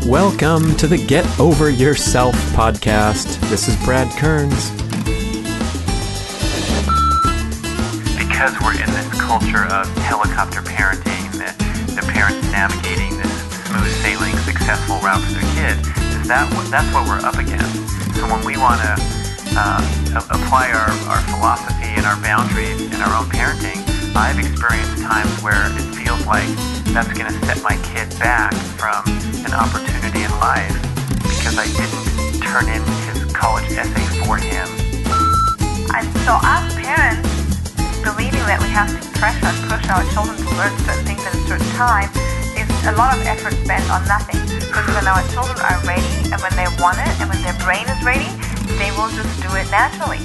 Welcome to the Get Over Yourself podcast. This is Brad Kearns. Because we're in this culture of helicopter parenting, the parents navigating this smooth sailing, successful route for their kid, that's what we're up against. So when we want to apply our philosophy and our boundaries in our own parenting, I've experienced times where it feels like that's going to set my kid back from an opportunity in life because I didn't turn in his college essay for him. And so as parents, believing that we have to pressure and push our children to learn certain things at a certain time is a lot of effort spent on nothing. Because when our children are ready and when they want it and when their brain is ready, they will just do it naturally.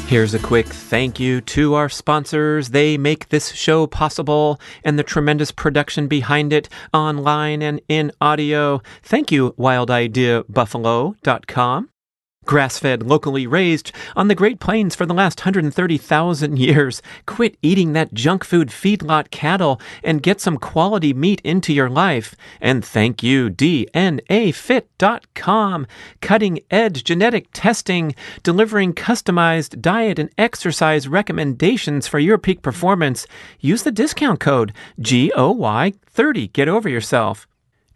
Here's a quick thank you to our sponsors. They make this show possible and the tremendous production behind it online and in audio. Thank you, wildideabuffalo.com. Grass-fed, locally raised on the Great Plains for the last 130,000 years. Quit eating that junk food feedlot cattle and get some quality meat into your life. And thank you, DNAfit.com. Cutting-edge genetic testing, delivering customized diet and exercise recommendations for your peak performance. Use the discount code GOY30. Get over yourself.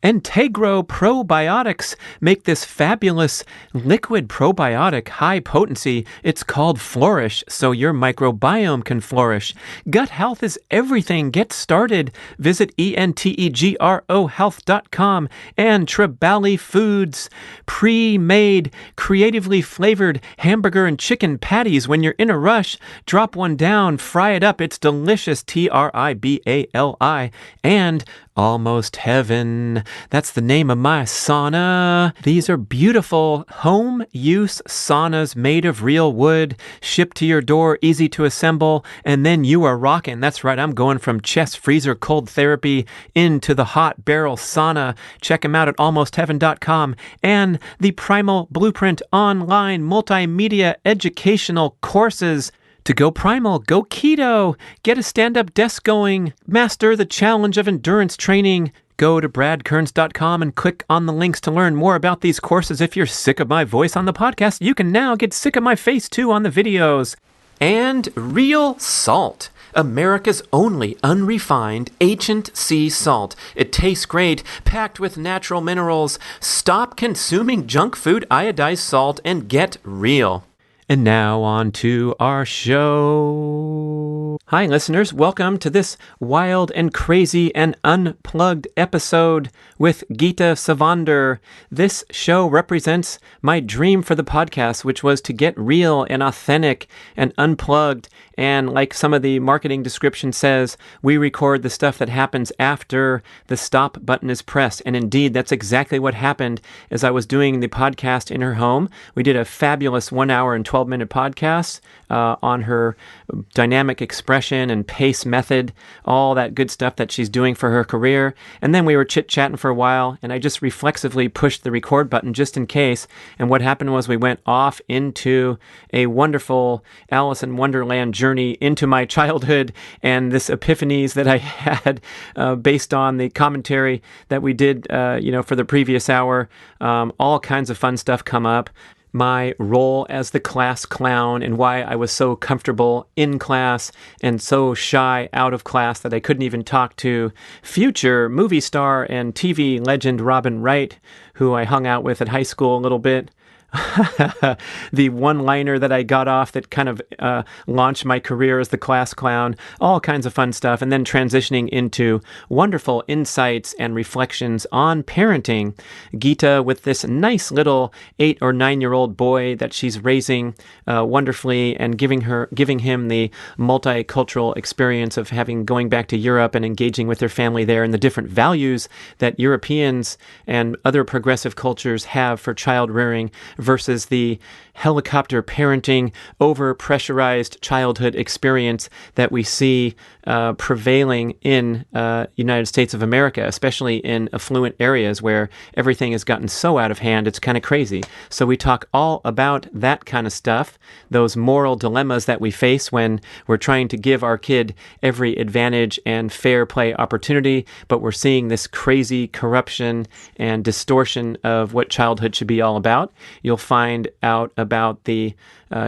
Integro Probiotics make this fabulous liquid probiotic high potency. It's called Flourish, so your microbiome can flourish. Gut health is everything. Get started. Visit entegrohealth.com. And Tribali Foods, pre-made, creatively flavored hamburger and chicken patties. When you're in a rush, drop one down, fry it up. It's delicious. Tribali. And Almost Heaven. That's the name of my sauna. These are beautiful home-use saunas made of real wood, shipped to your door, easy to assemble, and then you are rocking. That's right, I'm going from chest freezer cold therapy into the hot barrel sauna. Check them out at almostheaven.com. And the Primal Blueprint online multimedia educational courses. To go primal, go keto, get a stand-up desk going, master the challenge of endurance training. Go to bradkearns.com and click on the links to learn more about these courses. If you're sick of my voice on the podcast, you can now get sick of my face too on the videos. And Real Salt, America's only unrefined ancient sea salt. It tastes great, packed with natural minerals. Stop consuming junk food, iodized salt, and get real. And now on to our show. Hi, listeners. Welcome to this wild and crazy and unplugged episode with Gitta Sivander. This show represents my dream for the podcast, which was to get real and authentic and unplugged. And like some of the marketing description says, we record the stuff that happens after the stop button is pressed. And indeed, that's exactly what happened as I was doing the podcast in her home. We did a fabulous 1 hour and 12-minute podcast on her dynamic expression and pace method, all that good stuff that she's doing for her career. And then we were chit-chatting for a while, and I just reflexively pushed the record button just in case. And what happened was we went off into a wonderful Alice in Wonderland journey into my childhood and this epiphanies that I had based on the commentary that we did, for the previous hour. All kinds of fun stuff come up. My role as the class clown and why I was so comfortable in class and so shy out of class that I couldn't even talk to future movie star and TV legend Robin Wright, who I hung out with at high school a little bit. The one-liner that I got off that kind of launched my career as the class clown, all kinds of fun stuff, and then transitioning into wonderful insights and reflections on parenting. Gitta with this nice little 8 or 9-year-old boy that she's raising wonderfully and giving him the multicultural experience of going back to Europe and engaging with their family there and the different values that Europeans and other progressive cultures have for child rearing versus the helicopter parenting, over-pressurized childhood experience that we see prevailing in United States of America, especially in affluent areas where everything has gotten so out of hand, it's kind of crazy. So we talk all about that kind of stuff, those moral dilemmas that we face when we're trying to give our kid every advantage and fair play opportunity, but we're seeing this crazy corruption and distortion of what childhood should be all about. You'll find out about the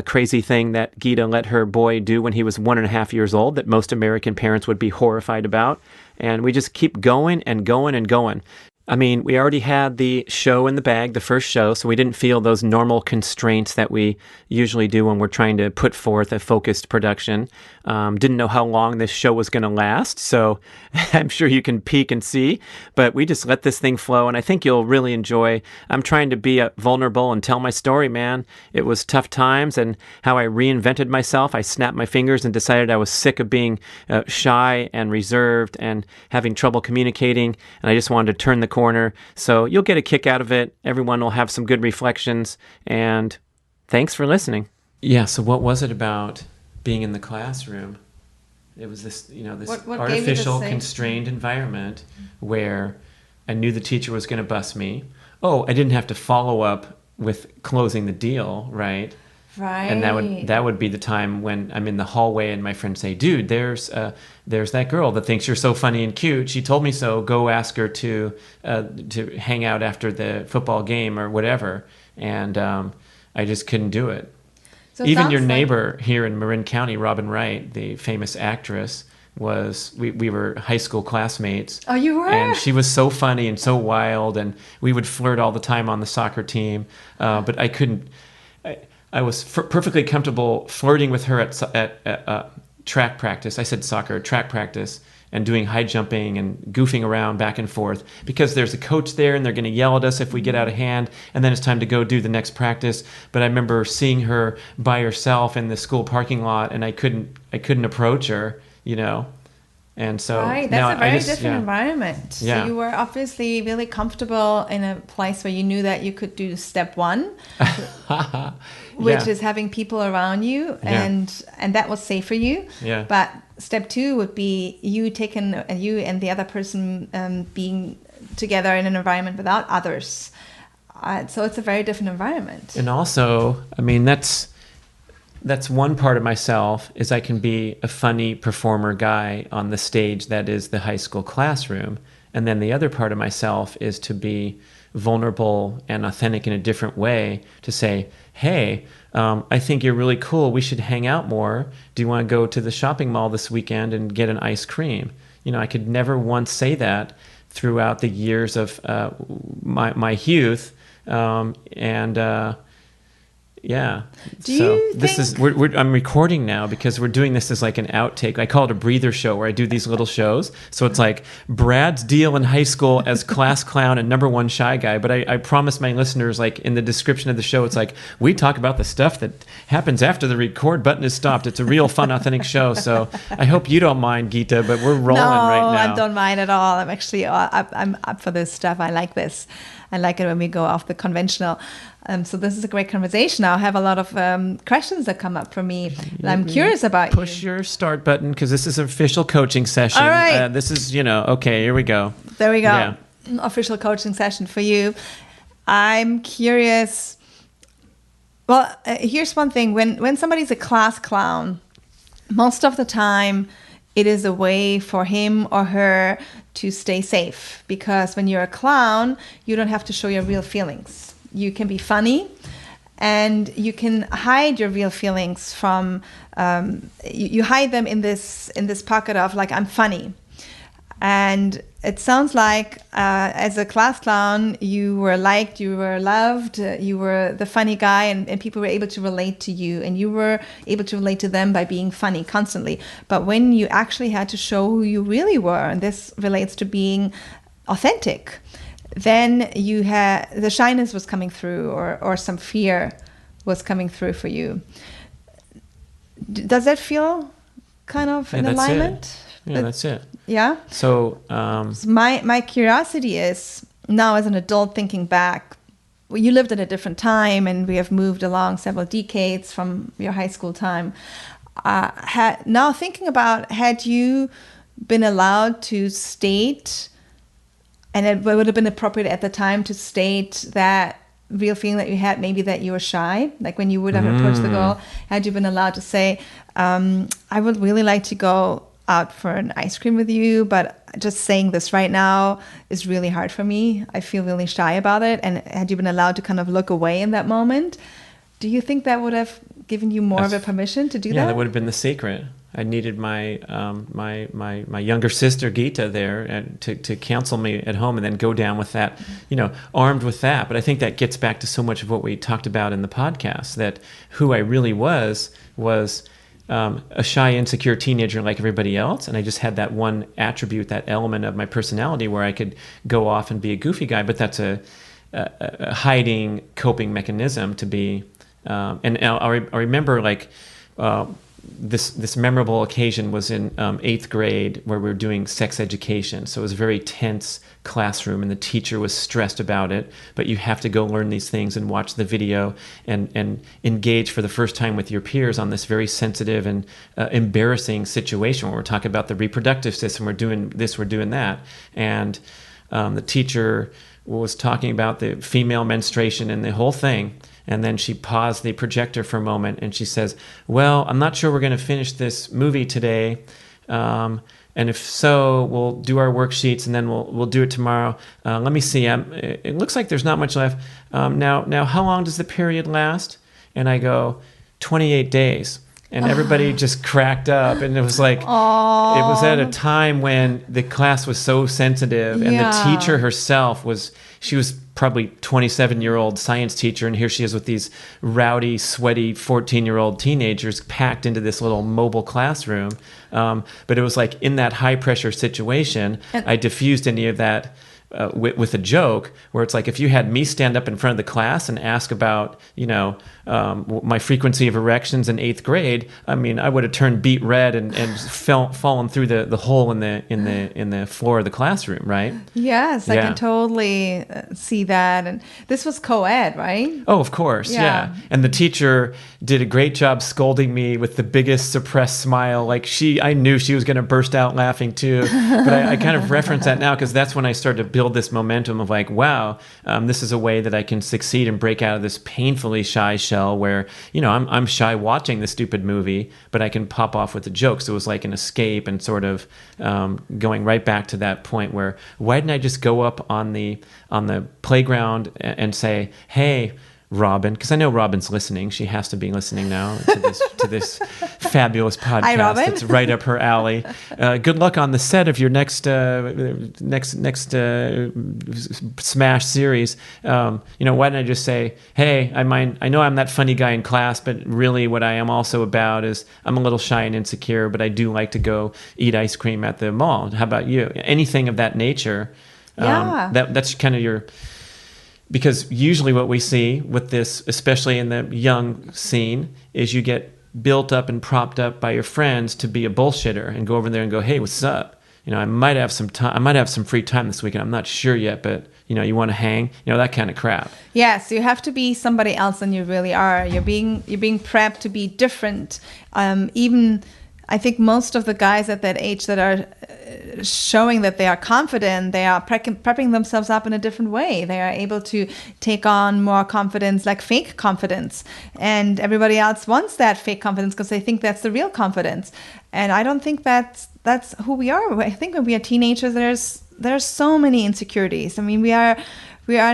crazy thing that Gitta let her boy do when he was 1.5 years old that most American parents would be horrified about. And we just keep going and going and going. I mean, we already had the show in the bag, the first show, so we didn't feel those normal constraints that we usually do when we're trying to put forth a focused production. Didn't know how long this show was going to last, so I'm sure you can peek and see, but we just let this thing flow, and I think you'll really enjoy. I'm trying to be vulnerable and tell my story, man. It was tough times, and how I reinvented myself. I snapped my fingers and decided I was sick of being shy and reserved and having trouble communicating, and I just wanted to turn the corner. So you'll get a kick out of it. Everyone will have some good reflections, and thanks for listening. Yeah, so what was it about being in the classroom? It was this, this what artificial, constrained environment where I knew the teacher was going to bust me. Oh, I didn't have to follow up with closing the deal, right? Right. And that would be the time when I'm in the hallway and my friends say, "Dude, there's that girl that thinks you're so funny and cute. She told me so. Go ask her to hang out after the football game or whatever." And I just couldn't do it. So even your neighbor here in Marin County, Robin Wright, the famous actress, we were high school classmates. Oh, you were? And she was so funny and so wild, and we would flirt all the time on the soccer team. But I couldn't. I was perfectly comfortable flirting with her at track practice. I said soccer, track practice, and doing high jumping and goofing around back and forth because there's a coach there and they're going to yell at us if we get out of hand, and then it's time to go do the next practice. But I remember seeing her by herself in the school parking lot, and I couldn't approach her, And so right, that's a very different environment. Yeah. So you were obviously really comfortable in a place where you knew that you could do step one, which is having people around you, and that was safe for you. Yeah. But step two would be you and the other person being together in an environment without others. So it's a very different environment. And also, I mean, that's one part of myself, is I can be a funny performer guy on the stage that is the high school classroom. And then the other part of myself is to be vulnerable and authentic in a different way, to say, "Hey, I think you're really cool. We should hang out more. Do you want to go to the shopping mall this weekend and get an ice cream?" I could never once say that throughout the years of my youth. Yeah. I'm recording now because we're doing this as like an outtake. I call it a breather show, where I do these little shows. So it's like Brad's deal in high school as class clown and number one shy guy. But I promise my listeners, like in the description of the show, it's like we talk about the stuff that happens after the record button is stopped. It's a real fun, authentic show. So I hope you don't mind, Gitta, but we're rolling right now. No, I don't mind at all. I'm actually I'm up for this stuff. I like this. I like it when we go off the conventional. So this is a great conversation. I'll have a lot of questions that come up for me that I'm curious about. Push your start button, because this is an official coaching session. All right. This is, okay, here we go. There we go. Yeah. Official coaching session for you. I'm curious. Well, here's one thing. When somebody's a class clown, most of the time it is a way for him or her to stay safe, because when you're a clown, you don't have to show your real feelings. You can be funny, and you can hide your real feelings from. You hide them in this pocket of like, I'm funny, and it sounds like as a class clown, you were liked, you were loved, you were the funny guy, and people were able to relate to you, and you were able to relate to them by being funny constantly. But when you actually had to show who you really were, and this relates to being authentic, then you had the shyness was coming through, or some fear was coming through for you. Does that feel kind of in alignment? That's it. Yeah. So my curiosity is, now as an adult thinking back, you lived at a different time, and we have moved along several decades from your high school time. Now thinking about, had you been allowed to state, and it would have been appropriate at the time to state that real feeling that you had, maybe that you were shy, like when you would have approached the girl, had you been allowed to say, I would really like to go out for an ice cream with you, but just saying this right now is really hard for me. I feel really shy about it. And had you been allowed to kind of look away in that moment, do you think that would have given you more of a permission to do that? Yeah, that would have been the secret. I needed my my younger sister Gitta there to counsel me at home, and then go down with that, armed with that. But I think that gets back to so much of what we talked about in the podcast, that who I really was a shy, insecure teenager like everybody else, and I just had that one attribute, that element of my personality where I could go off and be a goofy guy. But that's a hiding, coping mechanism to be. And I remember this memorable occasion was in 8th grade, where we were doing sex education. So it was a very tense classroom, and the teacher was stressed about it. But you have to go learn these things and watch the video and engage for the first time with your peers on this very sensitive and embarrassing situation where we're talking about the reproductive system. We're doing this, we're doing that. And the teacher was talking about the female menstruation and the whole thing. And then she paused the projector for a moment, and she says, well, I'm not sure we're going to finish this movie today. And if so, we'll do our worksheets, and then we'll do it tomorrow. Let me see. It looks like there's not much left. Now, how long does the period last? And I go, 28 days. And everybody just cracked up, and it was like, it was at a time when the class was so sensitive, and the teacher herself she was probably 27-year-old science teacher, and here she is with these rowdy, sweaty 14-year-old teenagers packed into this little mobile classroom. But it was like, in that high-pressure situation, I diffused any of that with a joke, where it's like, if you had me stand up in front of the class and ask about, my frequency of erections in 8th grade, I mean, I would have turned beet red and fallen through the hole in the floor of the classroom, right? Yes, I can totally see that. And this was co-ed, right? Oh, of course, yeah. And the teacher did a great job scolding me with the biggest suppressed smile. Like, I knew she was going to burst out laughing too. But I kind of reference that now, because that's when I started to build this momentum of like, wow, this is a way that I can succeed and break out of this painfully shy shell where, I'm shy watching the stupid movie, but I can pop off with a joke. So it was like an escape, and sort of going right back to that point where, why didn't I just go up on the playground and say, hey, Robin, because I know Robin's listening. She has to be listening now to this fabulous podcast. Hi, Robin. That's right up her alley. Good luck on the set of your next Smash series. Why don't I just say, hey, I know I'm that funny guy in class, but really what I am also about is I'm a little shy and insecure, but I do like to go eat ice cream at the mall. How about you? Anything of that nature. That's kind of your... Because usually what we see with this, especially in the young scene, is you get built up and propped up by your friends to be a bullshitter and go over there and go, hey, what's up? I might have some time. I might have some free time this weekend. I'm not sure yet, but you want to hang, that kind of crap. Yes, you have to be somebody else than you really are. You're being prepped to be different. Even I think most of the guys at that age that are showing that they are confident, they are prepping themselves up in a different way. They are able to take on more confidence, like fake confidence. And everybody else wants that fake confidence because they think that's the real confidence. And I don't think that's who we are. I think when we are teenagers, there's so many insecurities. I mean, we are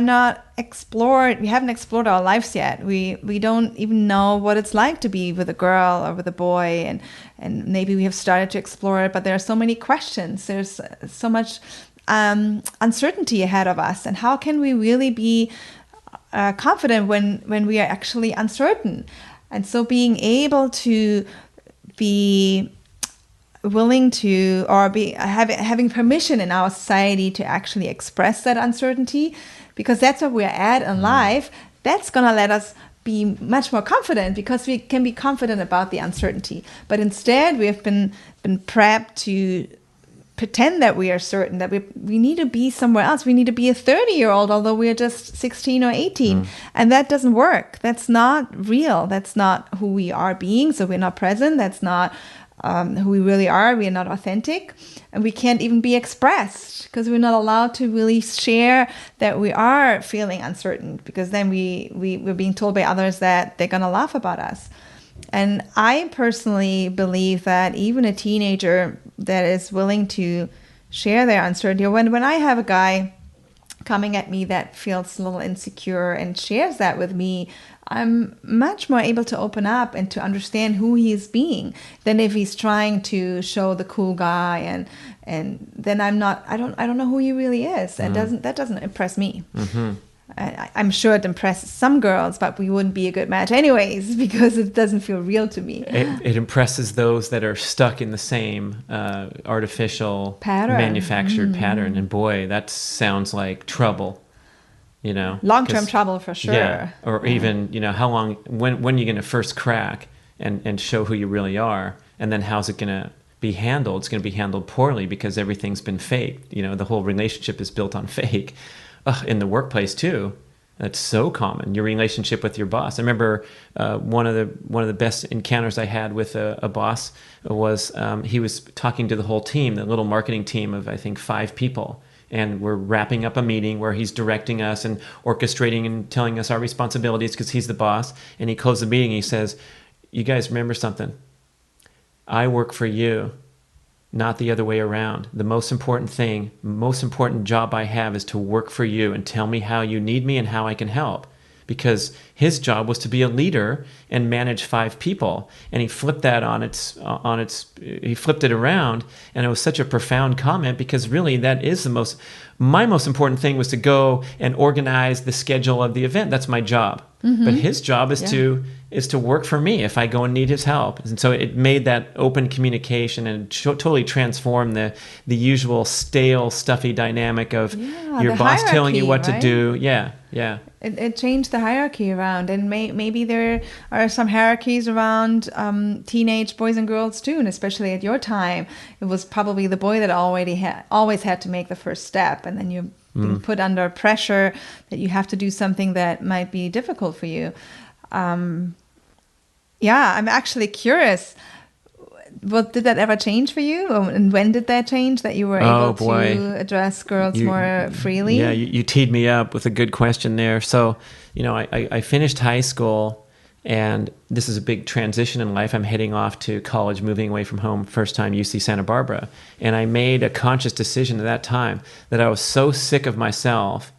not explored. We haven't explored our lives yet. We don't even know what it's like to be with a girl or with a boy, and maybe we have started to explore it, but there are so many questions. There's so much uncertainty ahead of us. And how can we really be confident when we are actually uncertain? And so being able to be willing to, or be having permission in our society to actually express that uncertainty, because that's where we're at in life, that's going to let us be much more confident, because we can be confident about the uncertainty. But instead, we have been prepped to pretend that we are certain, that we need to be somewhere else. We need to be a 30-year-old, although we are just 16 or 18. And that doesn't work. That's not real. That's not who we are being. So we're not present. That's not who we really are. We are not authentic. And we can't even be expressed because we're not allowed to really share that we are feeling uncertain, because then we're being told by others that they're going to laugh about us. And I personally believe that even a teenager that is willing to share their uncertainty, or when I have a guy coming at me that feels a little insecure and shares that with me, I'm much more able to open up and to understand who he is being than if he's trying to show the cool guy, and then I don't know who he really is. That doesn't impress me. I'm sure it impresses some girls, but we wouldn't be a good match anyways because it doesn't feel real to me. It impresses those that are stuck in the same artificial pattern, manufactured pattern. And boy, that sounds like trouble, long-term trouble for sure. Yeah, or even, how long, when are you going to first crack and show who you really are? And then how's it going to be handled? It's going to be handled poorly because everything's been faked. The whole relationship is built on fake. In the workplace too, that's so common. Your relationship with your boss. I remember one of the best encounters I had with a boss was he was talking to the whole team, the little marketing team of I think 5 people, and we're wrapping up a meeting where he's directing us and orchestrating and telling us our responsibilities because he's the boss. And he closed the meeting and he says, "You guys remember something? I work for you, not the other way around. The most important job I have is to work for you and tell me how you need me and how I can help." Because his job was to be a leader and manage 5 people. And he flipped that he flipped it around. And it was such a profound comment because really that is my most important thing was to go and organize the schedule of the event. That's my job. But his job is to work for me if I go and need his help. And so it made that open communication and totally transformed the usual stale, stuffy dynamic of your boss telling you what to do. Yeah. It changed the hierarchy around, and maybe there are some hierarchies around teenage boys and girls too, and especially at your time, it was probably the boy that always had to make the first step, and then you're being put under pressure that you have to do something that might be difficult for you. I'm actually curious. Well, did that ever change for you? And when did that change, that you were able to address girls more freely? Yeah, you teed me up with a good question there. So, I finished high school, and this is a big transition in life. I'm heading off to college, moving away from home, first time UC Santa Barbara. And I made a conscious decision at that time that I was so sick of myself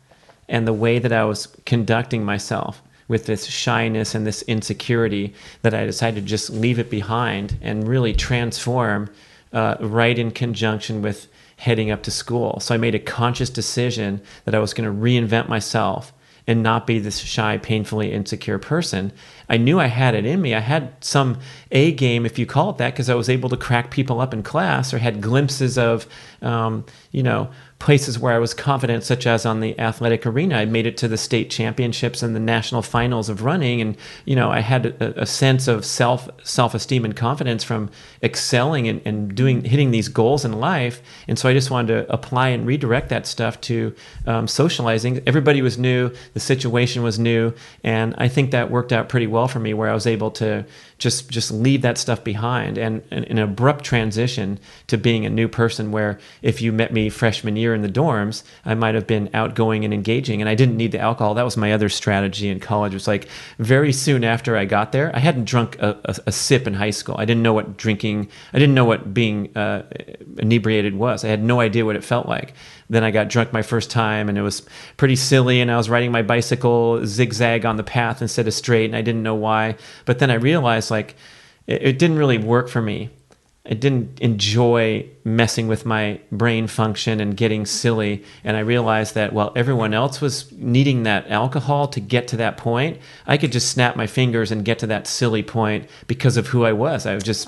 and the way that I was conducting myself with this shyness and this insecurity that I decided to just leave it behind and really transform right in conjunction with heading up to school. So I made a conscious decision that I was going to reinvent myself and not be this shy, painfully insecure person. I knew I had it in me. I had some A game, if you call it that, because I was able to crack people up in class or had glimpses of, places where I was confident, such as on the athletic arena. I made it to the state championships and the national finals of running. And, I had a sense of self-esteem and confidence from excelling and hitting these goals in life. And so I just wanted to apply and redirect that stuff to socializing. Everybody was new. The situation was new. And I think that worked out pretty well for me, where I was able to just leave that stuff behind, and an abrupt transition to being a new person, where if you met me freshman year in the dorms, I might have been outgoing and engaging, and I didn't need the alcohol. That was my other strategy in college. It was like very soon after I got there, I hadn't drunk a sip in high school. I didn't know what being inebriated was. I had no idea what it felt like. Then I got drunk my first time, and it was pretty silly, and I was riding my bicycle zigzag on the path instead of straight, and I didn't know why. But then I realized, it didn't really work for me. I didn't enjoy messing with my brain function and getting silly. And I realized that while everyone else was needing that alcohol to get to that point, I could just snap my fingers and get to that silly point because of who I was. I was just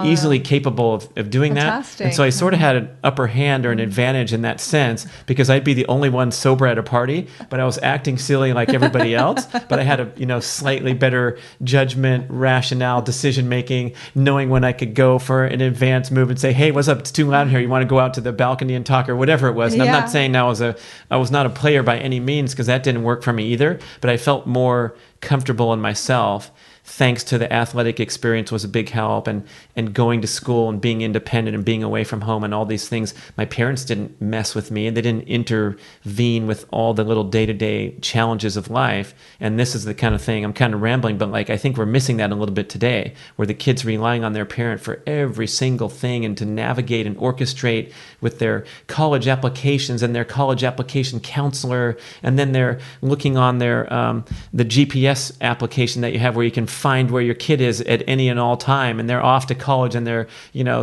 easily capable of doing fantastic. That. And so I sort of had an upper hand or an advantage in that sense, because I'd be the only one sober at a party, but I was acting silly like everybody else. But I had a slightly better judgment, rationale, decision making, knowing when I could go for an advance move and say, hey, what's up? It's too loud in here. You want to go out to the balcony and talk, or whatever it was. And I'm not saying I was not a player by any means, because that didn't work for me either. But I felt more comfortable in myself, thanks to the athletic experience was a big help, and going to school and being independent and being away from home and all these things. My parents didn't mess with me, and they didn't intervene with all the little day-to-day challenges of life. And this is the kind of thing, I'm kind of rambling, but like I think we're missing that a little bit today, where the kids relying on their parent for every single thing, and to navigate and orchestrate with their college applications and their college application counselor, and then they're looking on their the GPS application that you have, where you can find where your kid is at any and all time, and they're off to college, and they're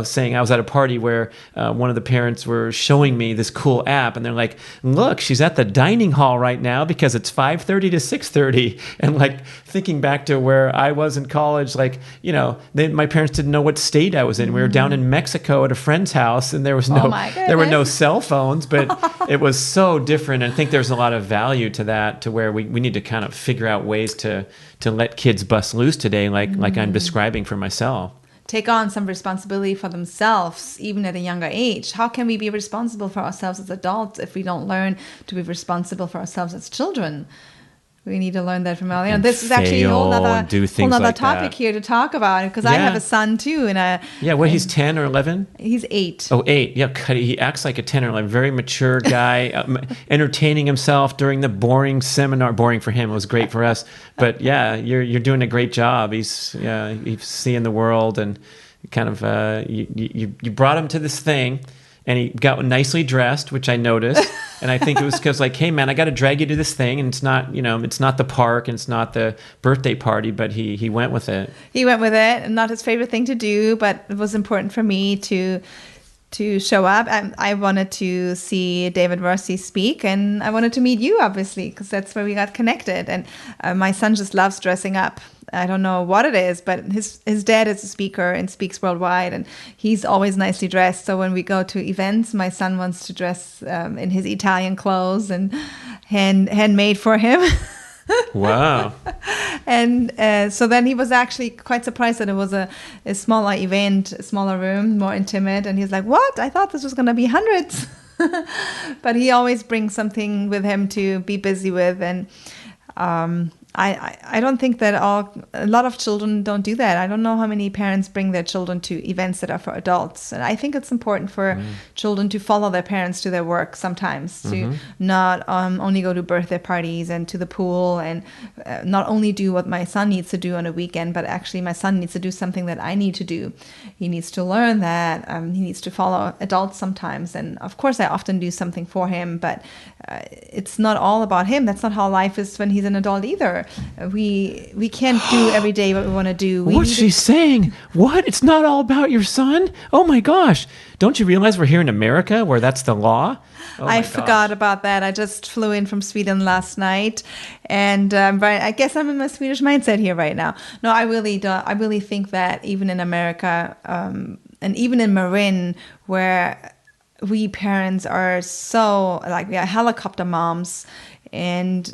saying, I was at a party where one of the parents were showing me this cool app, and they're like, look, she's at the dining hall right now because it's 5:30 to 6:30. And like thinking back to where I was in college, like my parents didn't know what state I was in. We were down in Mexico at a friend's house, and there was there were no cell phones, but it was so different. And I think there's a lot of value to that, to where we need to kind of figure out ways to let kids bust loose today, like I'm describing for myself. Take on some responsibility for themselves, even at a younger age. How can we be responsible for ourselves as adults if we don't learn to be responsible for ourselves as children? We need to learn that from early on. This is actually a whole other topic here to talk about, because I have a son too. He's 10 or 11? He's 8. Oh, 8. Yeah, he acts like a 10 or 11. Very mature guy, entertaining himself during the boring seminar. Boring for him, it was great for us. But yeah, you're doing a great job. He's seeing the world, and kind of you brought him to this thing. And he got nicely dressed, which I noticed. And I think it was because, like, hey, man, I got to drag you to this thing. And it's not, it's not the park, and it's not the birthday party, but he went with it. He went with it, and not his favorite thing to do, but it was important for me to show up. I wanted to see David Versi speak, and I wanted to meet you, obviously, because that's where we got connected. And my son just loves dressing up. I don't know what it is, but his dad is a speaker and speaks worldwide, and he's always nicely dressed. So when we go to events, my son wants to dress in his Italian clothes and handmade for him. Wow. And so then he was actually quite surprised that it was a smaller event, a smaller room, more intimate. And he's like, what? I thought this was going to be hundreds. But he always brings something with him to be busy with. And I don't think that a lot of children don't do that. I don't know how many parents bring their children to events that are for adults. And I think it's important for children to follow their parents to their work sometimes, to not only go to birthday parties and to the pool, and not only do what my son needs to do on a weekend, but actually my son needs to do something that I need to do. He needs to learn that. He needs to follow adults sometimes. And of course, I often do something for him, but it's not all about him. That's not how life is when he's an adult either. We can't do every day what we want to do. What's she saying? What? It's not all about your son? Oh my gosh. Don't you realize we're here in America where that's the law? I forgot about that. I just flew in from Sweden last night, and I guess I'm in my Swedish mindset here right now. No, I really don't. I really think that even in America, and even in Marin, where we parents are so, like, we are helicopter moms, and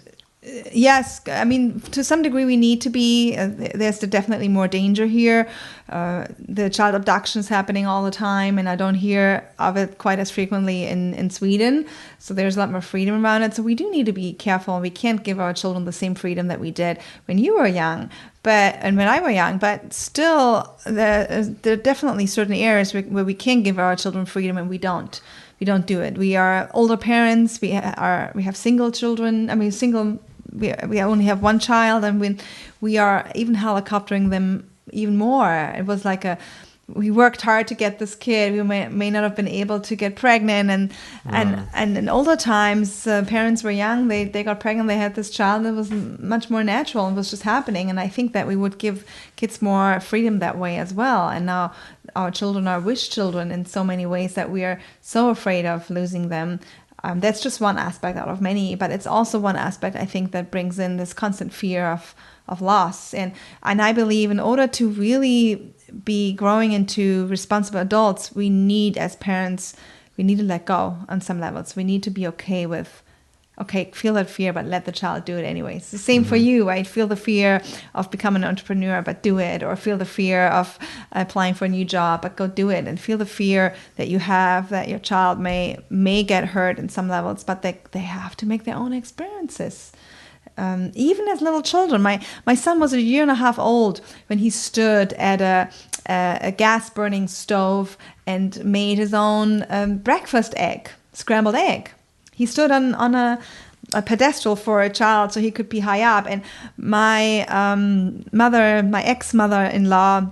yes, I mean, to some degree we need to be. There's definitely more danger here. The child abductions happening all the time, and I don't hear of it quite as frequently in Sweden. So there's a lot more freedom around it. So we do need to be careful. We can't give our children the same freedom that we did when you were young, and when I were young. But still, there are definitely certain areas where we can give our children freedom, and we don't. We don't do it. We are older parents. We have single children. I mean, we only have one child, and we are even helicoptering them even more. It was like we worked hard to get this kid. We may not have been able to get pregnant, and in older times, parents were young. They got pregnant. They had this child. It was much more natural. It was just happening. And I think that we would give kids more freedom that way as well. And now our children are wish children in so many ways that we are so afraid of losing them. That's just one aspect out of many, but it's also one aspect, I think, that brings in this constant fear of loss. And I believe in order to really be growing into responsible adults, we need, as parents, we need to let go on some levels. We need to be okay with okay, feel that fear, but let the child do it anyways. It's the same for you, right? Feel the fear of becoming an entrepreneur, but do it. Or feel the fear of applying for a new job, but go do it. And feel the fear that you have that your child may get hurt in some levels, but they have to make their own experiences. Even as little children, my son was 1.5 years old when he stood at a gas burning stove and made his own breakfast egg, scrambled egg. He stood on a pedestal for a child so he could be high up. And my my ex-mother-in-law,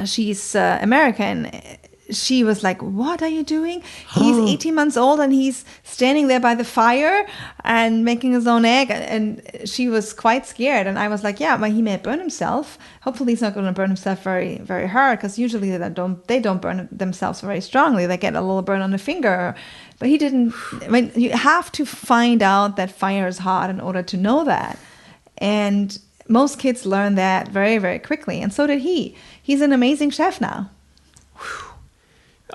she's American. She was like, what are you doing? He's 18 months old and he's standing there by the fire and making his own egg. And she was quite scared. And I was like, yeah, well, he may burn himself. Hopefully he's not going to burn himself very, very hard, because usually they don't burn themselves very strongly. They get a little burn on the finger. But he didn't. I mean, you have to find out that fire is hot in order to know that. And most kids learn that very, very quickly. And so did he. He's an amazing chef now.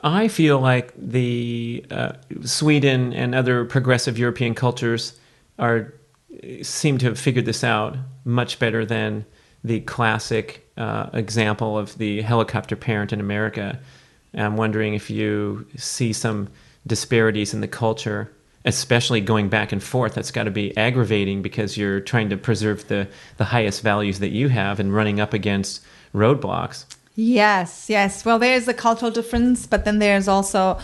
I feel like the Sweden and other progressive European cultures seem to have figured this out much better than the classic example of the helicopter parent in America. I'm wondering if you see some disparities in the culture, especially going back and forth. That's got to be aggravating, because you're trying to preserve the highest values that you have and running up against roadblocks. Yes. Well, there's a cultural difference, but then there's also,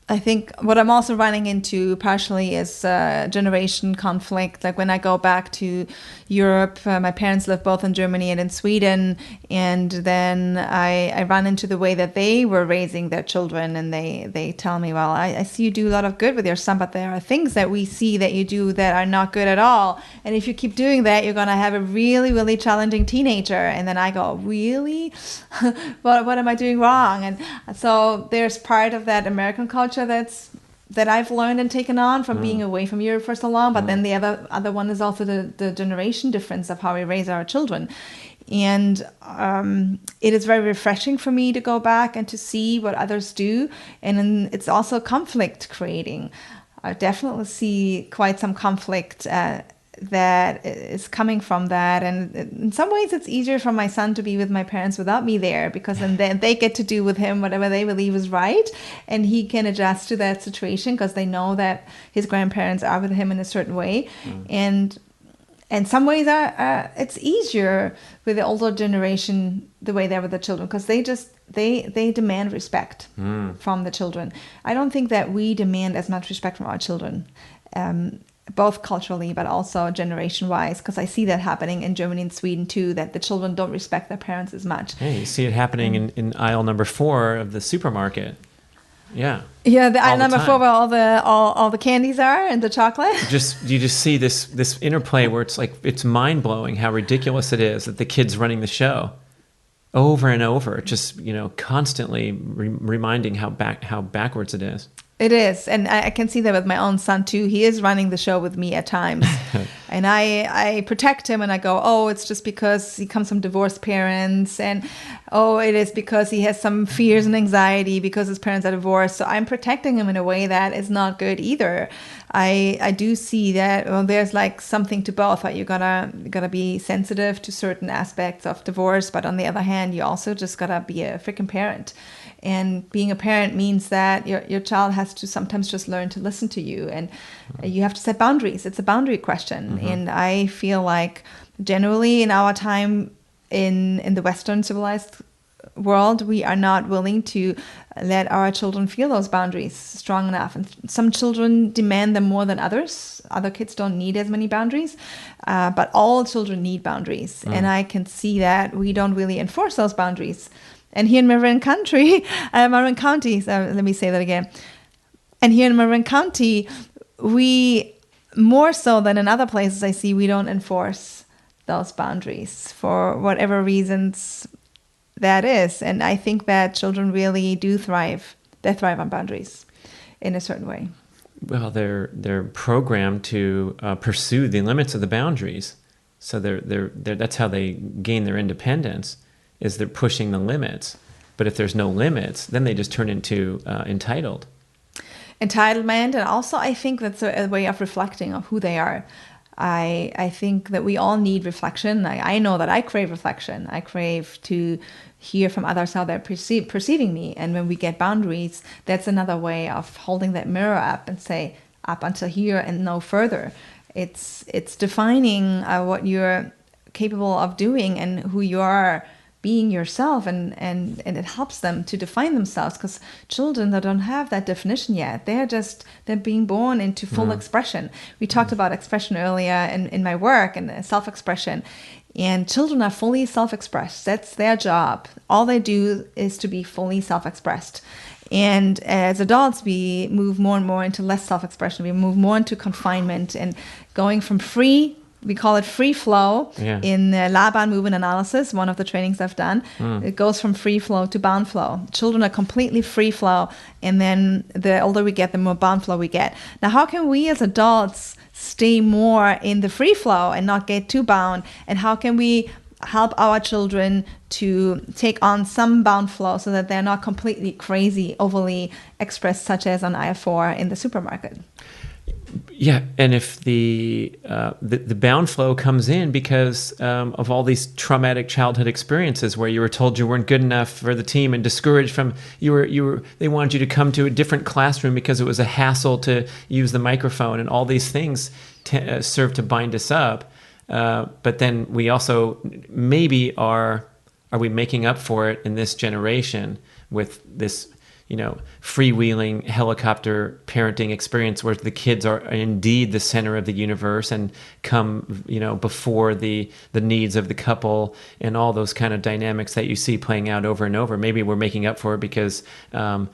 I think what I'm also running into partially is generation conflict. Like when I go back to Europe, my parents live both in Germany and in Sweden, and then I run into the way that they were raising their children, and they tell me, well, I see you do a lot of good with your son, but there are things that we see that you do that are not good at all. And if you keep doing that, you're going to have a really, really challenging teenager. And then I go, really? what am I doing wrong? And so there's part of that American culture that I've learned and taken on from being away from Europe for so long. But then the other one is also the generation difference of how we raise our children. And it is very refreshing for me to go back and to see what others do. And then it's also conflict creating. I definitely see quite some conflict that is coming from that. And in some ways it's easier for my son to be with my parents without me there, because then they get to do with him whatever they believe is right, and he can adjust to that situation because they know that his grandparents are with him in a certain way. And some ways it's easier with the older generation the way they're with the children, because they demand respect from the children. I don't think that we demand as much respect from our children, both culturally but also generation-wise, because I see that happening in Germany and Sweden too, that the children don't respect their parents as much. Hey, you see it happening in aisle number 4 of the supermarket. Yeah, the aisle number 4 where all the candies are and the chocolate. You just see this interplay where it's mind-blowing how ridiculous it is that the kid's running the show over and over, just constantly reminding how backwards it is. It is. And I can see that with my own son too. He is running the show with me at times. And I protect him, and I go, oh, it's just because he comes from divorced parents. And, oh, it is because he has some fears and anxiety because his parents are divorced. So I'm protecting him in a way that is not good either. I do see that, well, there's like something to both. Right? You gotta be sensitive to certain aspects of divorce. But on the other hand, you also just gotta be a freaking parent. And being a parent means that your child has to sometimes just learn to listen to you, and you have to set boundaries. It's a boundary question. And I feel like generally in our time in the Western civilized world, we are not willing to let our children feel those boundaries strong enough. And some children demand them more than others. Other kids don't need as many boundaries, but all children need boundaries. And I can see that we don't really enforce those boundaries. And here in Marin County, let me say that again. And here in Marin County, we, more so than in other places I see, we don't enforce those boundaries for whatever reasons that is. And I think that children really do thrive. They thrive on boundaries in a certain way. Well, they're programmed to pursue the limits of the boundaries. So that's how they gain their independence. Is they're pushing the limits. But if there's no limits, then they just turn into entitled. entitlement, and also I think that's a way of reflecting of who they are. I think that we all need reflection. I know that I crave reflection. I crave to hear from others how they're perceiving me. And when we get boundaries, that's another way of holding that mirror up and say, up until here and no further. It's defining what you're capable of doing and who you are being yourself, and it helps them to define themselves, because children that don't have that definition yet, they're being born into full expression. We talked about expression earlier in my work, and self-expression, and children are fully self-expressed. That's their job. All they do is to be fully self-expressed. And as adults, we move more and more into less self-expression. We move more into confinement and going from free. We call it free flow in Laban movement analysis, one of the trainings I've done. It goes from free flow to bound flow. Children are completely free flow, and then the older we get, the more bound flow we get. Now, how can we as adults stay more in the free flow and not get too bound? And how can we help our children to take on some bound flow so that they're not completely crazy, overly expressed, such as on aisle 4 in the supermarket? Yeah, and if the bound flow comes in because of all these traumatic childhood experiences where you were told you weren't good enough for the team and discouraged from they wanted you to come to a different classroom because it was a hassle to use the microphone, and all these things serve to bind us up. But then we also maybe are we making up for it in this generation with this, freewheeling helicopter parenting experience where the kids are indeed the center of the universe and come, before the needs of the couple and all those kind of dynamics that you see playing out over and over. Maybe we're making up for it because, I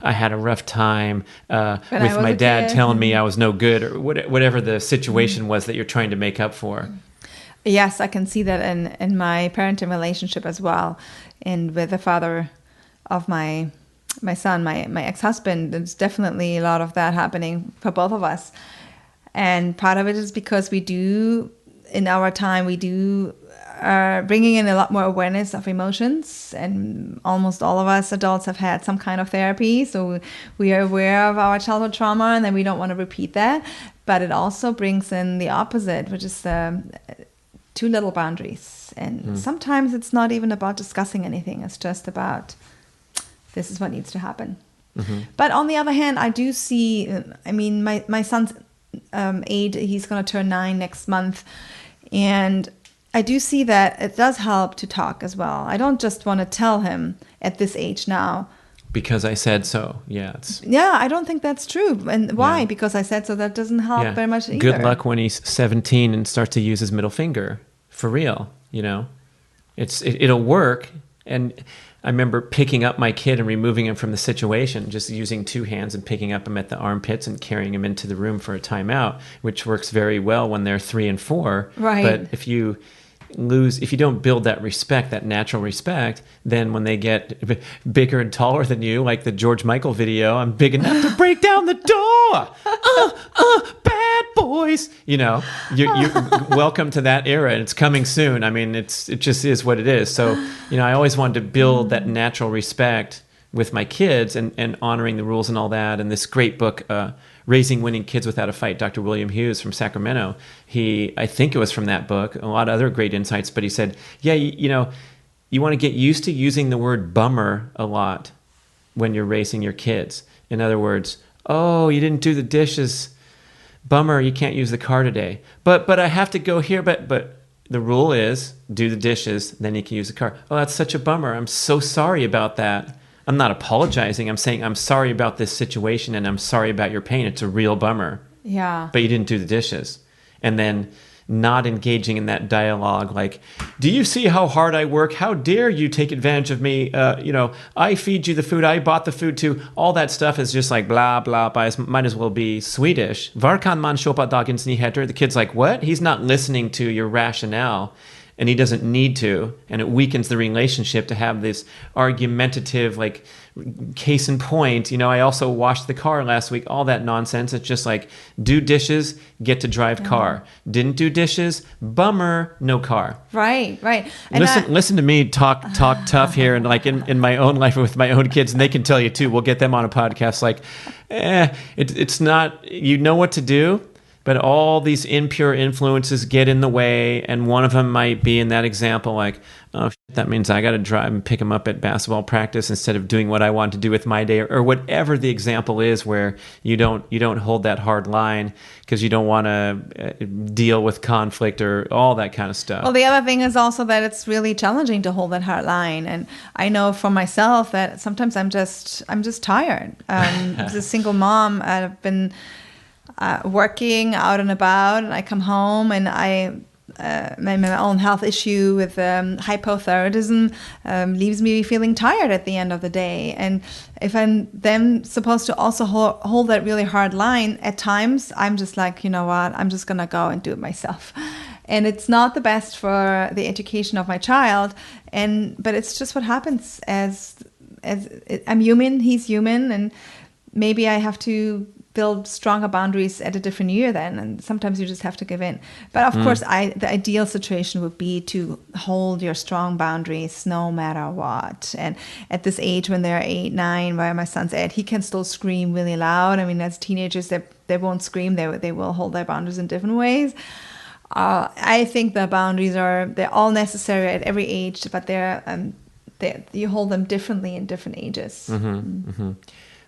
had a rough time with my dad telling me I was no good, or whatever the situation was that you're trying to make up for. Yes, I can see that in my parenting relationship as well, and with the father of my son, my ex-husband. There's definitely a lot of that happening for both of us. And part of it is because in our time, are bringing in a lot more awareness of emotions. And almost all of us adults have had some kind of therapy. So we are aware of our childhood trauma, and then we don't want to repeat that. But it also brings in the opposite, which is too little boundaries. And sometimes it's not even about discussing anything. It's just about, this is what needs to happen. Mm-hmm. But on the other hand, I do see, my son's 8, he's going to turn 9 next month. And I do see that it does help to talk as well. I don't just want to tell him at this age now, because I said so. Yeah. I don't think that's true. And why? Yeah. Because I said so, that doesn't help very much either. Good luck when he's 17 and starts to use his middle finger. For real, it'll work. And I remember picking up my kid and removing him from the situation, just using 2 hands and picking up him at the armpits and carrying him into the room for a timeout, which works very well when they're 3 and 4. Right. But if you don't build that respect, that natural respect, then when they get bigger and taller than you, like the George Michael video, I'm big enough to break down the door. Bad boys. You're welcome to that era, and it's coming soon. It just is what it is. So, I always wanted to build that natural respect with my kids and honoring the rules and all that. And this great book, Raising Winning Kids Without a Fight, Dr. William Hughes from Sacramento, I think it was from that book, a lot of other great insights, but he said, you want to get used to using the word bummer a lot when you're raising your kids. In other words, oh, you didn't do the dishes. Bummer, you can't use the car today. But I have to go here, but the rule is do the dishes, then you can use the car. Oh, that's such a bummer. I'm so sorry about that. I'm not apologizing. I'm saying I'm sorry about this situation and I'm sorry about your pain. It's a real bummer. Yeah. But you didn't do the dishes. And then not engaging in that dialogue like, do you see how hard I work? How dare you take advantage of me? I feed you the food. I bought the food too. All that stuff is just like blah, blah, blah. Might as well be Swedish. Var kan man köpa dagens nyheter? The kid's like, what? He's not listening to your rationale. and he doesn't need to, and it weakens the relationship to have this argumentative, like, case in point, I also washed the car last week, all that nonsense. It's just like, do dishes, get to drive car. Didn't do dishes, bummer, no car. Right. And listen to me talk tough here, and like in my own life with my own kids, and they can tell you too. We'll get them on a podcast. Like, it's not, you know what to do, but all these impure influences get in the way, and one of them might be in that example, like, oh, that means I got to drive and pick them up at basketball practice instead of doing what I want to do with my day, or whatever the example is, where you don't hold that hard line because you don't want to deal with conflict or all that kind of stuff. Well, the other thing is also that it's really challenging to hold that hard line, and I know for myself that sometimes I'm just tired. As a single mom, I've been working out and about, and I come home and my own health issue with hypothyroidism leaves me feeling tired at the end of the day. And if I'm then supposed to also hold that really hard line, at times I'm just like, you know what, I'm just gonna go and do it myself. And it's not the best for the education of my child, but it's just what happens as I'm human, he's human, and maybe I have to build stronger boundaries at a different year then, and sometimes you just have to give in. But of course, the ideal situation would be to hold your strong boundaries no matter what. And at this age, when they're 8, 9, where my son's at, he can still scream really loud. I mean, as teenagers, they won't scream. They will hold their boundaries in different ways. I think the boundaries they're all necessary at every age, but you hold them differently in different ages.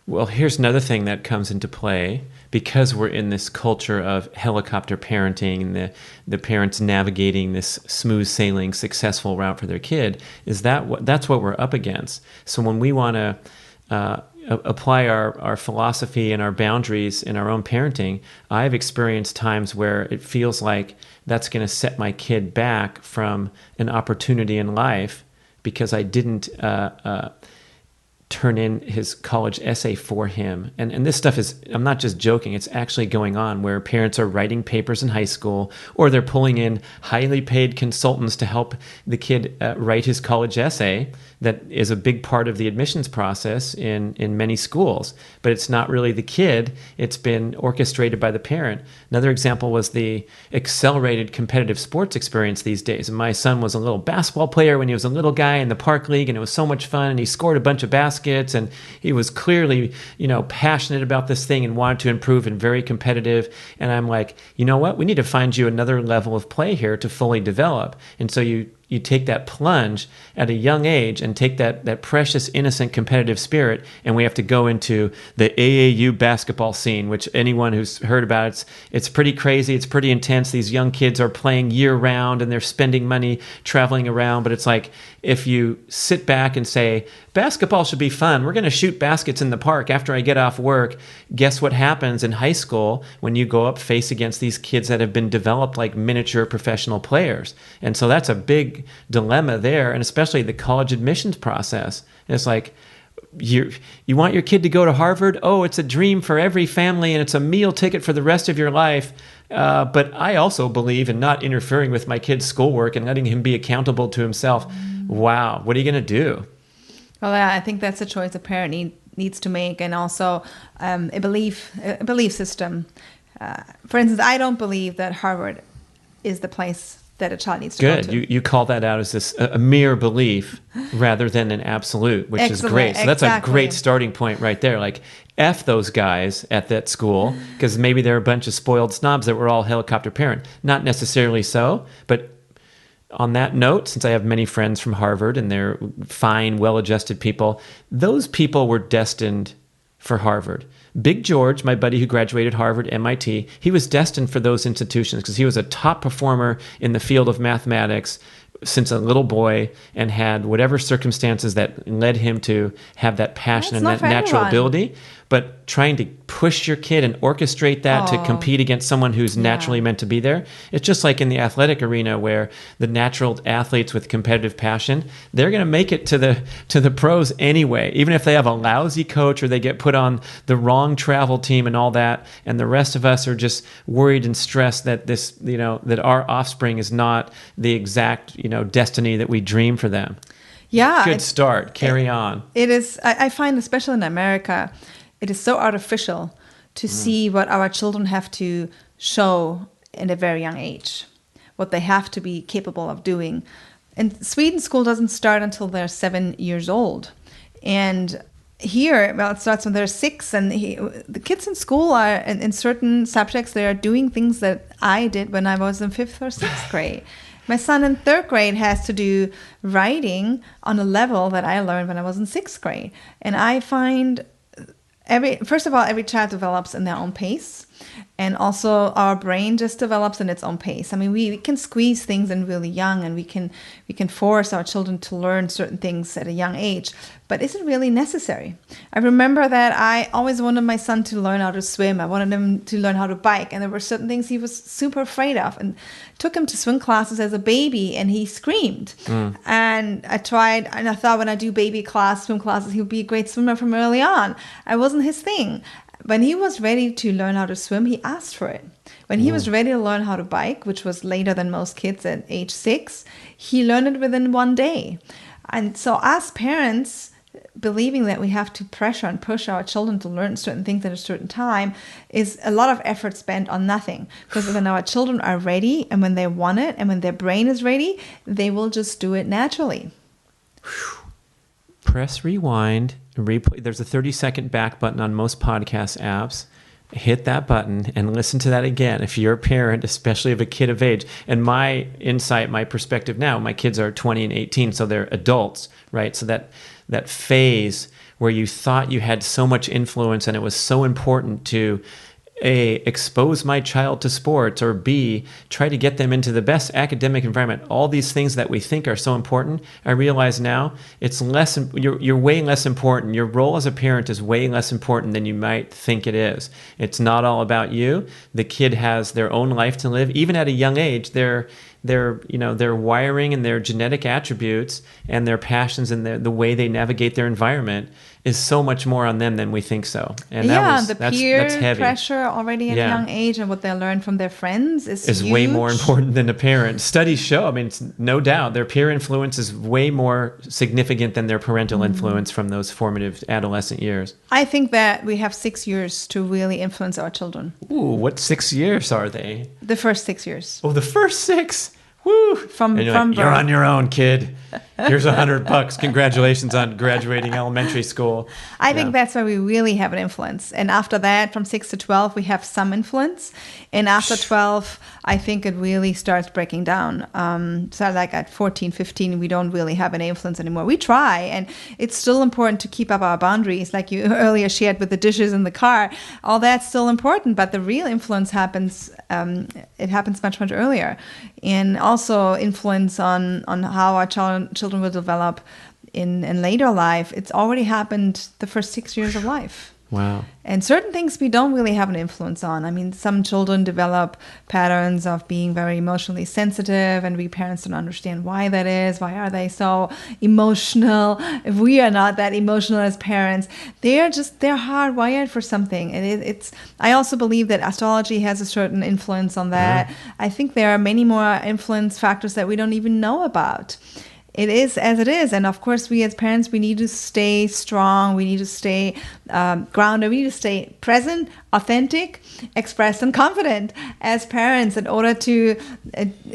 Well, here's another thing that comes into play, because we're in this culture of helicopter parenting and the parents navigating this smooth sailing, successful route for their kid, that's what we're up against. So when we want to apply our philosophy and our boundaries in our own parenting, I've experienced times where it feels like that's going to set my kid back from an opportunity in life because I didn't turn in his college essay for him. And this stuff is, I'm not just joking, it's actually going on, where parents are writing papers in high school, or they're pulling in highly paid consultants to help the kid write his college essay. That is a big part of the admissions process in many schools, but it's not really the kid. It's been orchestrated by the parent. Another example was the accelerated competitive sports experience these days. And my son was a little basketball player when he was a little guy in the park league, and it was so much fun, and he scored a bunch of baskets, and he was clearly, passionate about this thing and wanted to improve and very competitive. And I'm like, you know what? We need to find you another level of play here to fully develop. And so you take that plunge at a young age and take that precious, innocent, competitive spirit, and we have to go into the AAU basketball scene, which anyone who's heard about, it's pretty crazy, it's pretty intense. These young kids are playing year-round, and they're spending money traveling around, but it's like, if you sit back and say, basketball should be fun, we're going to shoot baskets in the park after I get off work, guess what happens in high school when you go up face against these kids that have been developed like miniature professional players? And so that's a big dilemma there, and especially the college admissions process. And it's like, you want your kid to go to Harvard? Oh, it's a dream for every family, and it's a meal ticket for the rest of your life. But I also believe in not interfering with my kid's schoolwork and letting him be accountable to himself. Wow, what are you going to do? Well, I think that's a choice a parent needs to make, and also a belief system. For instance, I don't believe that Harvard is the place that a child needs to go to. Good. You call that out as this a mere belief rather than an absolute, which is great. So that's a great starting point right there. Like, F those guys at that school, because maybe they're a bunch of spoiled snobs that were all helicopter parent. Not necessarily so, but on that note, since I have many friends from Harvard and they're fine, well-adjusted people, those people were destined for Harvard. Big George, my buddy who graduated Harvard, MIT, he was destined for those institutions because he was a top performer in the field of mathematics since a little boy, and had whatever circumstances that led him to have that passion and that natural ability. But trying to push your kid and orchestrate that to compete against someone who's naturally meant to be there, it's just like in the athletic arena where the natural athletes with competitive passion, they're going to make it to the pros anyway, even if they have a lousy coach or they get put on the wrong travel team and all that. And the rest of us are just worried and stressed that that our offspring is not the exact, destiny that we dream for them. Yeah. Good start. Carry on. It is, I find, especially in America, it is so artificial to see what our children have to show in a very young age, what they have to be capable of doing. In Sweden, school doesn't start until they're 7 years old. And here, it starts when they're 6. And the kids in school are, in certain subjects, they are doing things that I did when I was in 5th or 6th grade. My son in 3rd grade has to do writing on a level that I learned when I was in 6th grade. And I find first of all, every child develops in their own pace. And also our brain just develops in its own pace. I mean, we can squeeze things in really young, and we can force our children to learn certain things at a young age. But is it really necessary? I remember that I always wanted my son to learn how to swim. I wanted him to learn how to bike. And there were certain things he was super afraid of. And took him to swim classes as a baby, and he screamed. And I tried, and I thought when I do swim classes, he would be a great swimmer from early on. It wasn't his thing. When he was ready to learn how to swim, he asked for it. When he was ready to learn how to bike, which was later than most kids at age 6, he learned it within 1 day. And so us parents, believing that we have to pressure and push our children to learn certain things at a certain time, is a lot of effort spent on nothing. Because when our children are ready, and when they want it, and when their brain is ready, they will just do it naturally. Press rewind. Replay. There's a 30-second back button on most podcast apps. Hit that button and listen to that again if you're a parent, especially of a kid of age. And my insight, my perspective now, my kids are 20 and 18, so they're adults, right? So that phase where you thought you had so much influence and it was so important to A, expose my child to sports, or B, try to get them into the best academic environment. All these things that we think are so important, I realize now it's less. You're way less important. Your role as a parent is way less important than you might think it is. It's not all about you. The kid has their own life to live. Even at a young age, their wiring and their genetic attributes and their passions and the way they navigate their environment is so much more on them than we think so. And the peer pressure already at a young age, and what they learn from their friends is huge. Way more important than a parent. Studies show, it's no doubt, their peer influence is way more significant than their parental influence from those formative adolescent years. I think that we have 6 years to really influence our children. Ooh, what 6 years are they? The first 6 years. Oh, the first 6? Woo! From you're on your own, kid. Here's $100. Congratulations on graduating elementary school. I think that's where we really have an influence. And after that, from 6 to 12, we have some influence. And after 12, I think it really starts breaking down. So like at 14, 15, we don't really have any influence anymore. We try, and it's still important to keep up our boundaries, like you earlier shared with the dishes in the car. All that's still important, but the real influence happens, it happens much, much earlier. And also influence on how our children will develop in later life. It's already happened the first 6 years of life. Wow. And certain things we don't really have an influence on. Some children develop patterns of being very emotionally sensitive, and we parents don't understand why that is. Why are they so emotional? If we are not that emotional as parents, they're hardwired for something. And I also believe that astrology has a certain influence on that. I think there are many more influence factors that we don't even know about. It is as it is. And of course, we as parents, we need to stay strong. We need to stay grounded. We need to stay present, authentic, expressed, and confident as parents in order to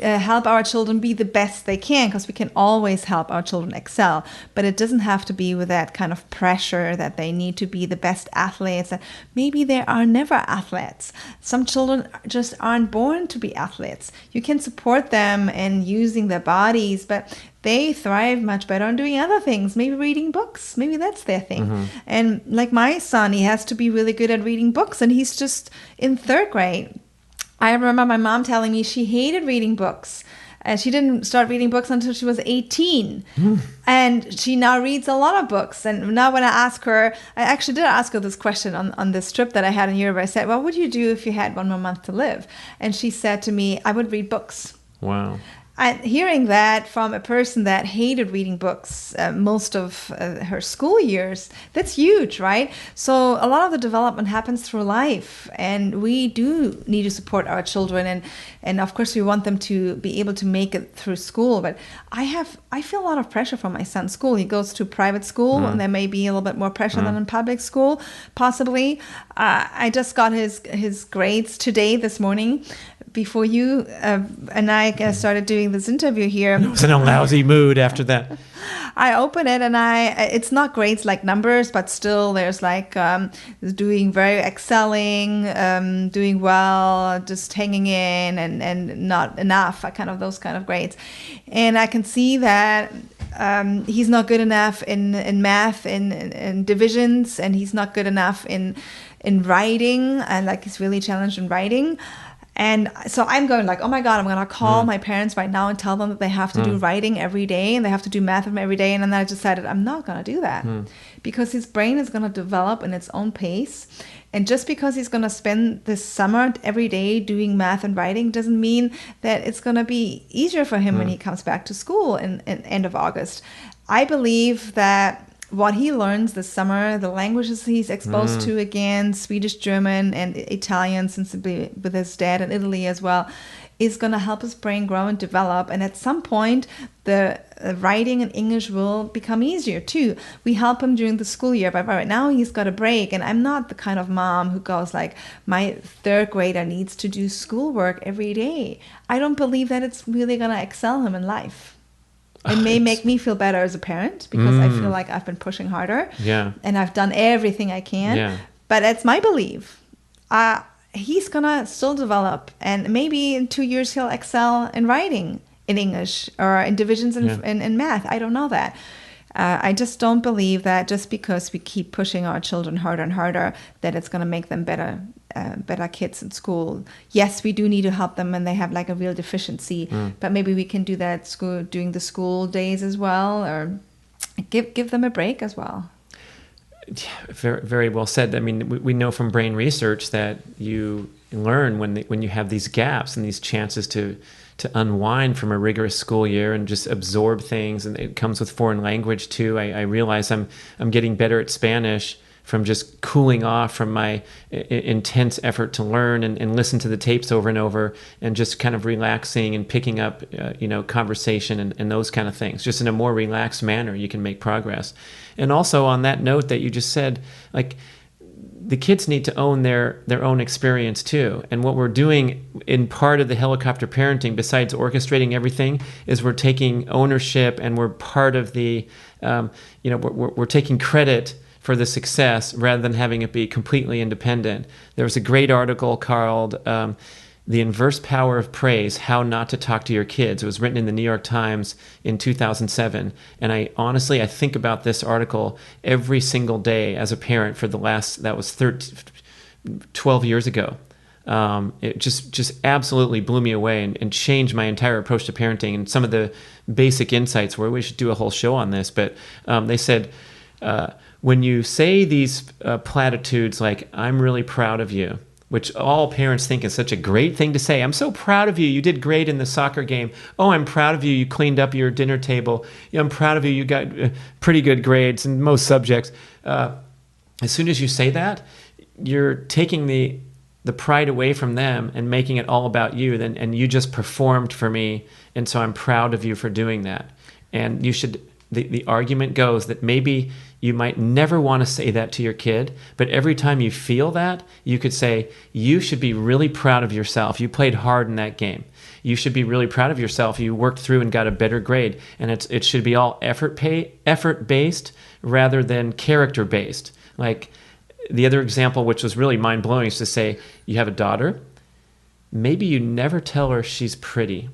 help our children be the best they can, because we can always help our children excel. But it doesn't have to be with that kind of pressure that they need to be the best athletes. Maybe they are never athletes. Some children just aren't born to be athletes. You can support them in using their bodies, but they thrive much better on doing other things, maybe reading books. Maybe that's their thing. And like my son, he has to be really good at reading books, and he's just in 3rd grade. I remember my mom telling me she hated reading books. And she didn't start reading books until she was 18. And she now reads a lot of books. And now when I ask her, I actually did ask her this question on this trip that I had in Europe. I said, what would you do if you had one more month to live? And she said to me, I would read books. Wow. And hearing that from a person that hated reading books most of her school years, that's huge, right? So a lot of the development happens through life, and we do need to support our children, and of course we want them to be able to make it through school. But I feel a lot of pressure from my son's school. He goes to private school, and there may be a little bit more pressure than in public school, possibly. I just got his grades today, this morning, before you and I started doing this interview here. I was in a lousy mood after that. I open it and it's not grades like numbers, but still there's like doing very excelling, doing well, just hanging in and not enough, kind of those kind of grades. And I can see that he's not good enough in math, in divisions, and he's not good enough in writing, and like he's really challenged in writing. And so I'm going like, oh my God, I'm going to call my parents right now and tell them that they have to do writing every day and they have to do math every day. And then I decided I'm not going to do that because his brain is going to develop in its own pace. And just because he's going to spend this summer every day doing math and writing doesn't mean that it's going to be easier for him when he comes back to school in end of August. I believe that what he learns this summer, the languages he's exposed to again, Swedish, German, and Italian, since with his dad in Italy as well, is going to help his brain grow and develop. And at some point, the writing in English will become easier too. We help him during the school year, but right now he's got a break. And I'm not the kind of mom who goes like, my third grader needs to do schoolwork every day. I don't believe that it's really going to excel him in life. It may make me feel better as a parent because I feel like I've been pushing harder and I've done everything I can. Yeah. But it's my belief. He's going to still develop, and maybe in 2 years he'll excel in writing in English or in divisions in math. I don't know that. I just don't believe that just because we keep pushing our children harder and harder that it's going to make them better kids in school. Yes, we do need to help them when they have like a real deficiency, but maybe we can do that during the school days as well, or give them a break as well. Yeah, very, very well said. I mean, we know from brain research that you learn when you have these gaps and these chances to unwind from a rigorous school year and just absorb things. And it comes with foreign language too. I realize I'm getting better at Spanish from just cooling off from my intense effort to learn and listen to the tapes over and over and just kind of relaxing and picking up, conversation and those kind of things. Just in a more relaxed manner, you can make progress. And also on that note that you just said, like, the kids need to own their own experience too. And what we're doing in part of the helicopter parenting, besides orchestrating everything, is we're taking ownership and we're part of the, we're taking credit for the success rather than having it be completely independent. There was a great article called The Inverse Power of Praise, How Not to Talk to Your Kids. It was written in the New York Times in 2007. And I think about this article every single day as a parent for the last, that was 12 years ago. It just absolutely blew me away and changed my entire approach to parenting. And some of the basic insights were, we should do a whole show on this, but they said, when you say these platitudes like, I'm really proud of you, which all parents think is such a great thing to say. I'm so proud of you. You did great in the soccer game. Oh, I'm proud of you. You cleaned up your dinner table. I'm proud of you. You got pretty good grades in most subjects. As soon as you say that, you're taking the pride away from them and making it all about you. And you just performed for me, and so I'm proud of you for doing that. And you should. The argument goes that maybe you might never want to say that to your kid, but every time you feel that, you could say, you should be really proud of yourself. You played hard in that game. You should be really proud of yourself. You worked through and got a better grade. And it should be all effort-based rather than character-based. Like the other example, which was really mind-blowing, is to say, you have a daughter. Maybe you never tell her she's pretty.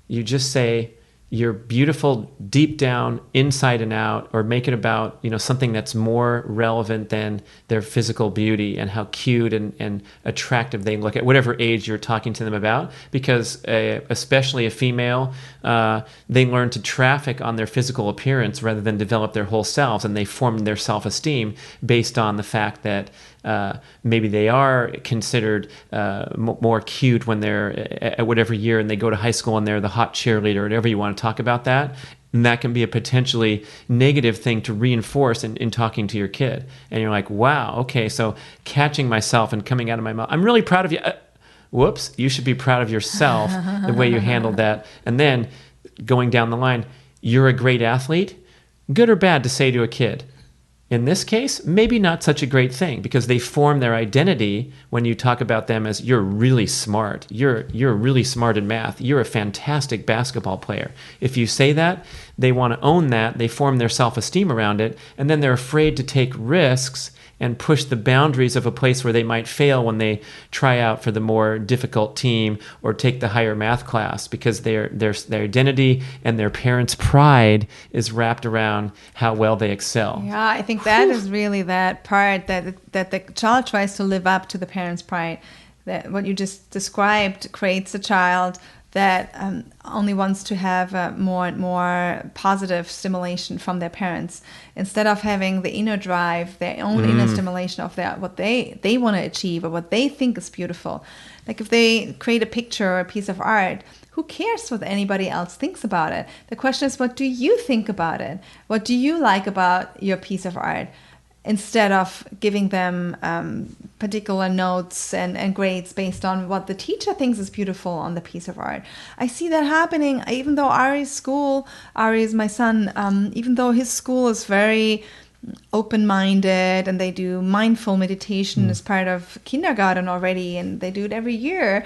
You just say, you're beautiful deep down, inside and out, or make it about, something that's more relevant than their physical beauty and how cute and attractive they look at whatever age you're talking to them about. Because especially a female, they learn to traffic on their physical appearance rather than develop their whole selves, and they form their self-esteem based on the fact that maybe they are considered more cute when they're at whatever year, and they go to high school and they're the hot cheerleader, or whatever you want to talk about that. And that can be a potentially negative thing to reinforce in talking to your kid. And you're like, wow, okay, so catching myself and coming out of my mouth, I'm really proud of you. Whoops, you should be proud of yourself, the way you handled that. And then going down the line, you're a great athlete. Good or bad to say to a kid? In this case, maybe not such a great thing, because they form their identity when you talk about them as, you're really smart. You're really smart in math. You're a fantastic basketball player. If you say that, they want to own that. They form their self-esteem around it, and then they're afraid to take risks and push the boundaries of a place where they might fail when they try out for the more difficult team or take the higher math class, because their identity and their parents' pride is wrapped around how well they excel. Yeah, I think that is really that part that the child tries to live up to the parents' pride. That what you just described creates a child that only wants to have more and more positive stimulation from their parents, instead of having the inner drive, their own inner stimulation of what they want to achieve or what they think is beautiful. Like if they create a picture or a piece of art, who cares what anybody else thinks about it? The question is, what do you think about it? What do you like about your piece of art? Instead of giving them particular notes and grades based on what the teacher thinks is beautiful on the piece of art. I see that happening, even though Ari is my son, even though his school is very open-minded and they do mindful meditation as part of kindergarten already, and they do it every year.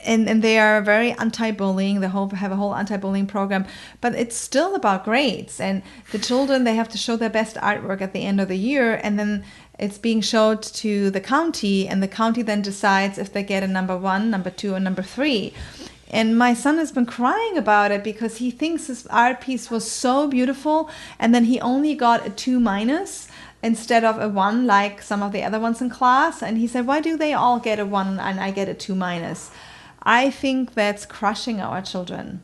And they are very anti-bullying. They have a whole anti-bullying program, but it's still about grades. And the children, they have to show their best artwork at the end of the year, and then it's being showed to the county, and the county then decides if they get a number 1, number 2, or number 3. And my son has been crying about it because he thinks his art piece was so beautiful, and then he only got a 2- instead of a 1 like some of the other ones in class. And he said, why do they all get a 1 and I get a 2-? I think that's crushing our children.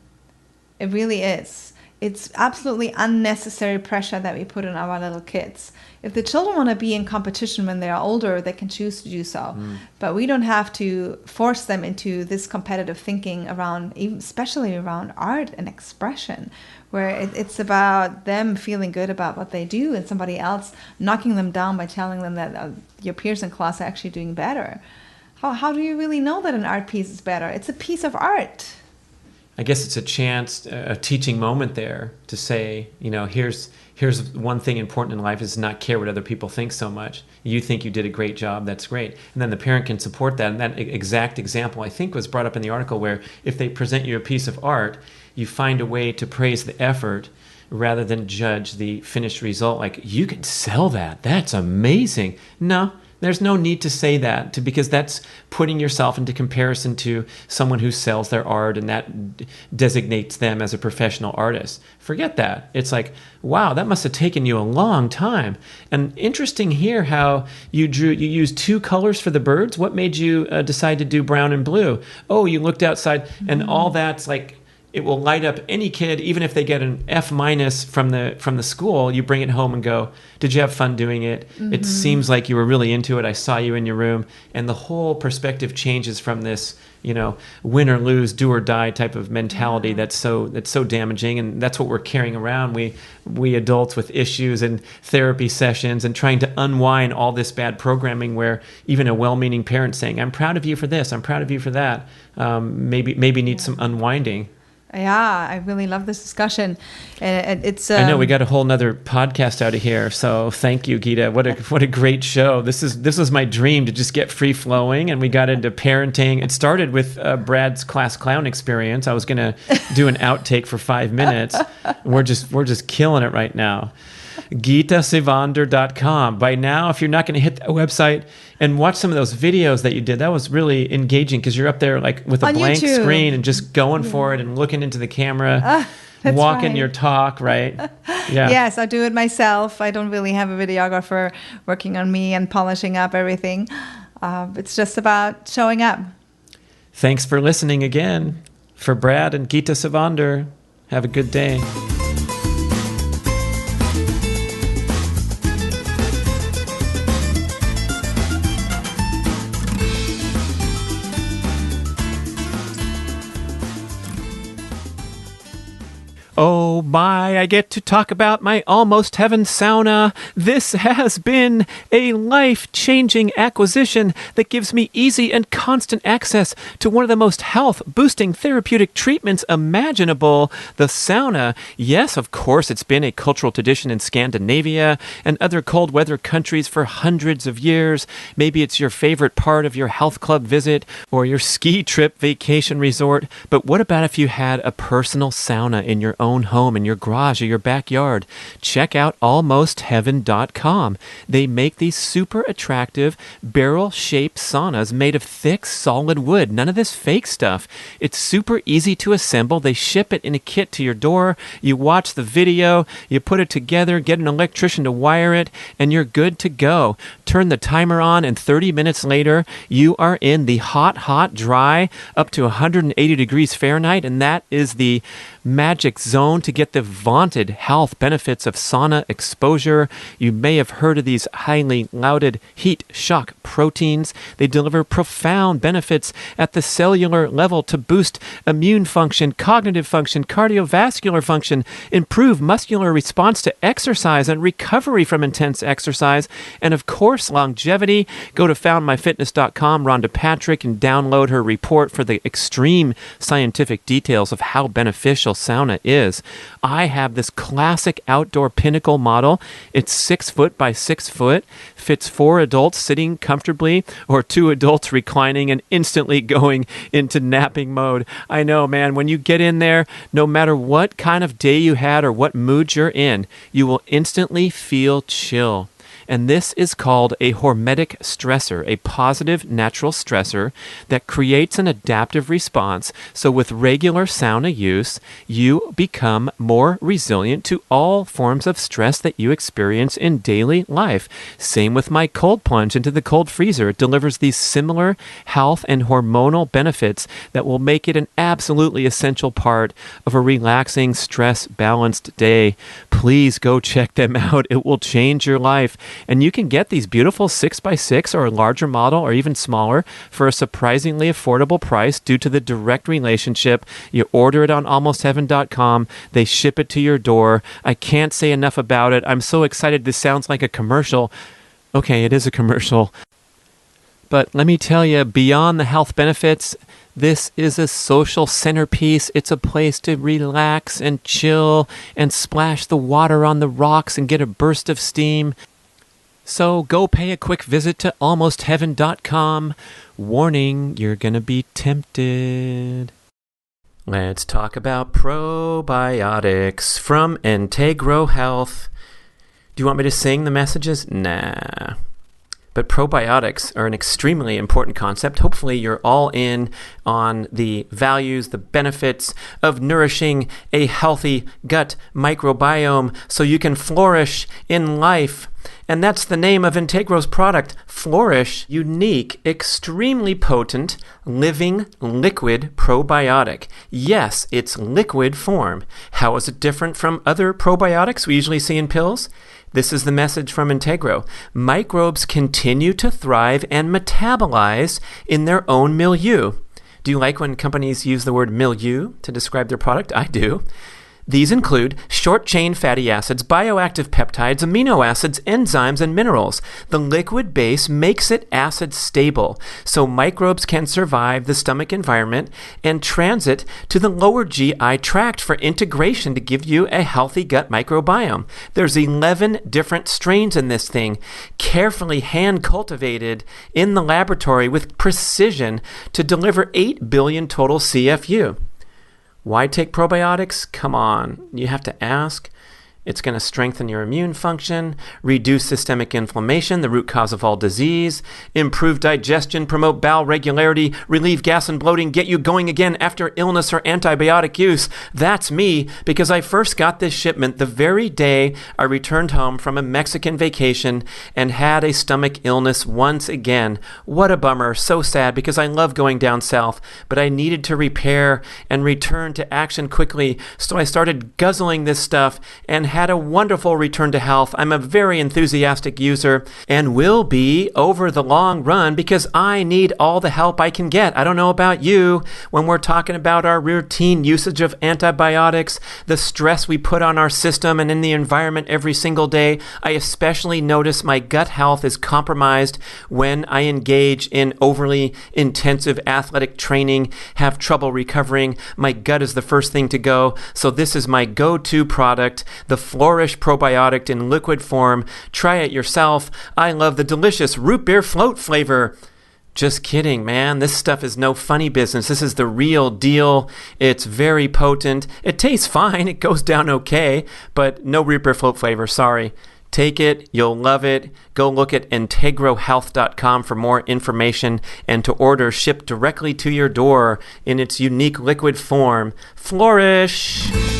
It really is. It's absolutely unnecessary pressure that we put on our little kids. If the children want to be in competition when they are older, they can choose to do so. But we don't have to force them into this competitive thinking around, especially around art and expression, where it's about them feeling good about what they do and somebody else knocking them down by telling them that your peers in class are actually doing better. How do you really know that an art piece is better? It's a piece of art. I guess it's a chance, a teaching moment there to say, here's one thing important in life, is not care what other people think so much. You think you did a great job, that's great. And then the parent can support that. And that exact example, I think, was brought up in the article, where if they present you a piece of art, you find a way to praise the effort rather than judge the finished result. Like, you can sell that. That's amazing. No. There's no need to say that, because that's putting yourself into comparison to someone who sells their art, and that designates them as a professional artist. Forget that. It's like, wow, that must have taken you a long time. And interesting here how you used 2 colors for the birds. What made you decide to do brown and blue? Oh, you looked outside, and all that's like, it will light up any kid, even if they get an F- from the school. You bring it home and go, did you have fun doing it? It seems like you were really into it. I saw you in your room. And the whole perspective changes from this, win or lose, do or die type of mentality that's so damaging. And that's what we're carrying around. We adults with issues and therapy sessions and trying to unwind all this bad programming, where even a well-meaning parent saying, I'm proud of you for this, I'm proud of you for that, maybe needs some unwinding. Yeah, I really love this discussion. It's I know we got a whole nother podcast out of here, so thank you, Gitta. What a great show. This was my dream, to just get free flowing, and we got into parenting. It started with Brad's class clown experience. I was going to do an outtake for 5 minutes. We're just killing it right now. GittaSivander.com. By now, if you're not going to hit that website and watch some of those videos that you did, that was really engaging because you're up there like with a On blank YouTube. screen and just going for it and looking into the camera, walking right. your talk, right? Yeah. Yes, I do it myself. I don't really have a videographer working on me and polishing up everything. It's just about showing up. Thanks for listening again. For B.rad and Gitta Sivander, have a good day. Oh my, I get to talk about my Almost Heaven sauna. This has been a life-changing acquisition that gives me easy and constant access to one of the most health-boosting therapeutic treatments imaginable, the sauna. Yes, of course, it's been a cultural tradition in Scandinavia and other cold weather countries for hundreds of years. Maybe it's your favorite part of your health club visit or your ski trip vacation resort. But what about if you had a personal sauna in your own home, in your garage or your backyard? Check out almostheaven.com. They make these super attractive barrel-shaped saunas made of thick, solid wood. None of this fake stuff. It's super easy to assemble. They ship it in a kit to your door. You watch the video, you put it together, get an electrician to wire it, and you're good to go. Turn the timer on, and 30 minutes later, you are in the hot, hot, dry, up to 180 degrees Fahrenheit, and that is the magic zone to get the vaunted health benefits of sauna exposure. You may have heard of these highly lauded heat shock proteins. They deliver profound benefits at the cellular level to boost immune function, cognitive function, cardiovascular function, improve muscular response to exercise and recovery from intense exercise, and of course, longevity. Go to foundmyfitness.com, Rhonda Patrick, and download her report for the extreme scientific details of how beneficial sauna is. I have this classic outdoor pinnacle model. It's 6 foot by 6 foot, fits 4 adults sitting comfortably or 2 adults reclining and instantly going into napping mode. I know, man, when you get in there, no matter what kind of day you had or what mood you're in, you will instantly feel chill. And this is called a hormetic stressor, a positive natural stressor that creates an adaptive response. So with regular sauna use, you become more resilient to all forms of stress that you experience in daily life. Same with my cold plunge into the cold freezer. It delivers these similar health and hormonal benefits that will make it an absolutely essential part of a relaxing, stress-balanced day. Please go check them out. It will change your life. And you can get these beautiful 6x6 or a larger model or even smaller for a surprisingly affordable price due to the direct relationship. You order it on almostheaven.com. They ship it to your door. I can't say enough about it. I'm so excited. This sounds like a commercial. Okay, it is a commercial. But let me tell you, beyond the health benefits, this is a social centerpiece. It's a place to relax and chill and splash the water on the rocks and get a burst of steam. So go pay a quick visit to almostheaven.com. Warning, you're going to be tempted. Let's talk about probiotics from Integro Health. Do you want me to sing the messages? Nah. But probiotics are an extremely important concept. Hopefully you're all in on the values, the benefits of nourishing a healthy gut microbiome so you can flourish in life. And that's the name of Integro's product, Flourish, unique, extremely potent, living liquid probiotic. Yes, it's liquid form. How is it different from other probiotics we usually see in pills? This is the message from Integro. Microbes continue to thrive and metabolize in their own milieu. Do you like when companies use the word milieu to describe their product? I do. These include short-chain fatty acids, bioactive peptides, amino acids, enzymes, and minerals. The liquid base makes it acid stable, so microbes can survive the stomach environment and transit to the lower GI tract for integration to give you a healthy gut microbiome. There's 11 different strains in this thing, carefully hand-cultivated in the laboratory with precision to deliver 8 billion total CFU. Why take probiotics? Come on, you have to ask. It's going to strengthen your immune function, reduce systemic inflammation, the root cause of all disease, improve digestion, promote bowel regularity, relieve gas and bloating, get you going again after illness or antibiotic use. That's me, because I first got this shipment the very day I returned home from a Mexican vacation and had a stomach illness once again. What a bummer. So sad, because I love going down south, but I needed to repair and return to action quickly. So I started guzzling this stuff and had a wonderful return to health. I'm a very enthusiastic user and will be over the long run, because I need all the help I can get. I don't know about you. When we're talking about our routine usage of antibiotics, the stress we put on our system and in the environment every single day, I especially notice my gut health is compromised when I engage in overly intensive athletic training, have trouble recovering. My gut is the first thing to go. So this is my go-to product, the Flourish Probiotic in liquid form. Try it yourself. I love the delicious root beer float flavor. Just kidding, man. This stuff is no funny business. This is the real deal. It's very potent. It tastes fine. It goes down okay, but no root beer float flavor. Sorry. Take it. You'll love it. Go look at integrohealth.com for more information and to order shipped directly to your door in its unique liquid form. Flourish!